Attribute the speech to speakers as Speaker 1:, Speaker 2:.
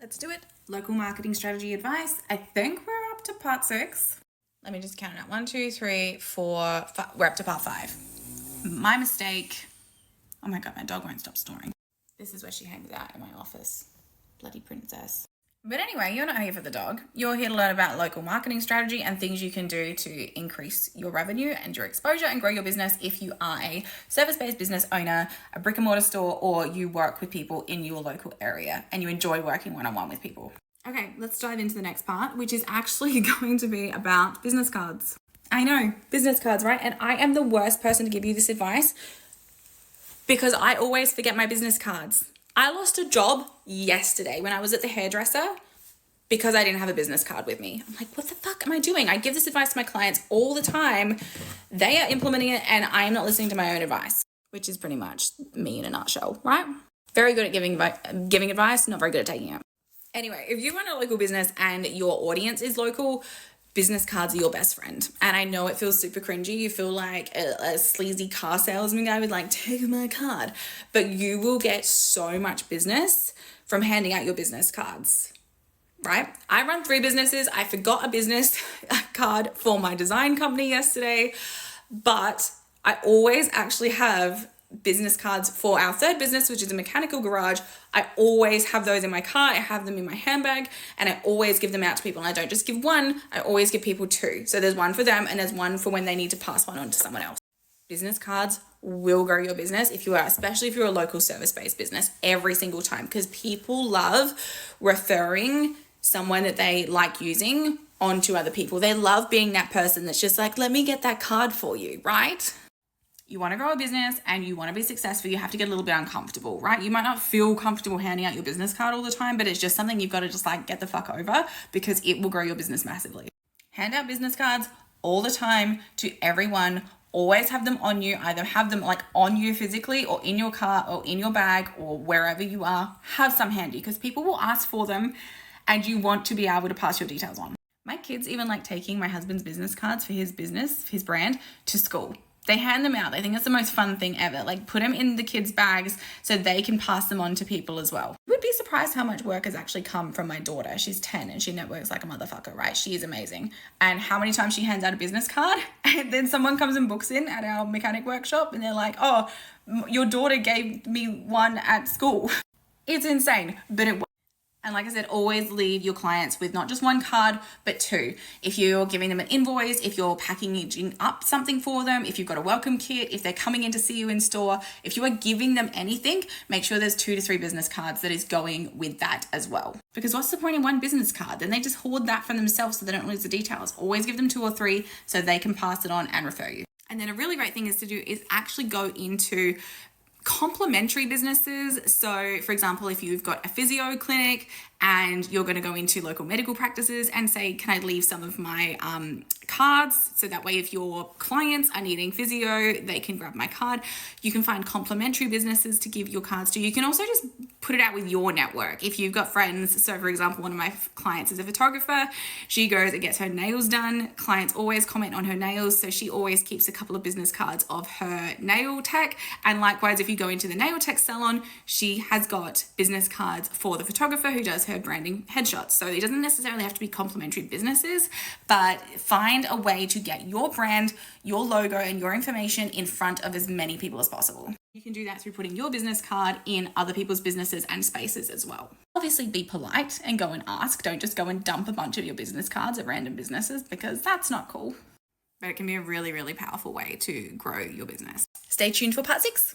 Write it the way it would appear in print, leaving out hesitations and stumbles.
Speaker 1: Let's do it. Local marketing strategy advice. I think we're up to part 6. Let me just count it out. 1, 2, 3, 4, 5. We're up to part 5. My mistake. Oh my God, my dog won't stop snoring. This is where she hangs out in my office. Bloody princess. But anyway, you're not here for the dog. You're here to learn about local marketing strategy and things you can do to increase your revenue and your exposure and grow your business if you are a service-based business owner, a brick and mortar store, or you work with people in your local area and you enjoy working one-on-one with people. Okay, let's dive into the next part, which is actually going to be about business cards. I know, business cards, right? And I am the worst person to give you this advice because I always forget my business cards. I lost a job yesterday when I was at the hairdresser because I didn't have a business card with me. I'm like, what the fuck am I doing? I give this advice to my clients all the time. They are implementing it and I am not listening to my own advice, which is pretty much me in a nutshell, right? Very good at giving advice, not very good at taking it. Anyway, if you run a local business and your audience is local, business cards are your best friend. And I know it feels super cringy. You feel like a sleazy car salesman guy with like, take my card. But you will get so much business from handing out your business cards, right? I run 3 businesses. I forgot a business card for my design company yesterday, but I always actually have business cards for our 3rd business, which is a mechanical garage. I always have those in my car. I have them in my handbag and I always give them out to people. And I don't just give one, I always give people 2. So there's one for them and there's one for when they need to pass one on to someone else. Business cards will grow your business especially if you're a local service-based business every single time, because people love referring someone that they like using onto other people. They love being that person that's just like, let me get that card for you, right? You want to grow a business and you want to be successful, you have to get a little bit uncomfortable, right? You might not feel comfortable handing out your business card all the time, but it's just something you've got to just like get the fuck over because it will grow your business massively. Hand out business cards all the time to everyone. Always have them on you. Either have them like on you physically or in your car or in your bag or wherever you are. Have some handy because people will ask for them and you want to be able to pass your details on. My kids even like taking my husband's business cards for his business, his brand, to school. They hand them out. They think it's the most fun thing ever. Like put them in the kids' bags so they can pass them on to people as well. You would be surprised how much work has actually come from my daughter. She's 10 and she networks like a motherfucker, right? She is amazing. And how many times she hands out a business card and then someone comes and books in at our mechanic workshop and they're like, oh, your daughter gave me one at school. It's insane, but it works. And like I said, always leave your clients with not just 1 card, but 2. If you're giving them an invoice, if you're packaging up something for them, if you've got a welcome kit, if they're coming in to see you in store, if you are giving them anything, make sure there's 2 to 3 business cards that is going with that as well. Because what's the point in 1 business card? Then they just hoard that for themselves so they don't lose the details. Always give them 2 or 3 so they can pass it on and refer you. And then a really great thing is to do is actually go into complementary businesses. So for example, if you've got a physio clinic and you're going to go into local medical practices and say, can I leave some of my cards? So that way, if your clients are needing physio, they can grab my card. You can find complementary businesses to give your cards to. You can also just put it out with your network. If you've got friends, so for example, one of my clients is a photographer. She goes and gets her nails done. Clients always comment on her nails. So she always keeps a couple of business cards of her nail tech. And likewise, if you go into the nail tech salon, she has got business cards for the photographer who does her branding headshots. So it doesn't necessarily have to be complementary businesses, but find a way to get your brand, your logo, and your information in front of as many people as possible. You can do that through putting your business card in other people's businesses and spaces as well. Obviously be polite and go and ask. Don't just go and dump a bunch of your business cards at random businesses because that's not cool. But it can be a really, really powerful way to grow your business. Stay tuned for part 6.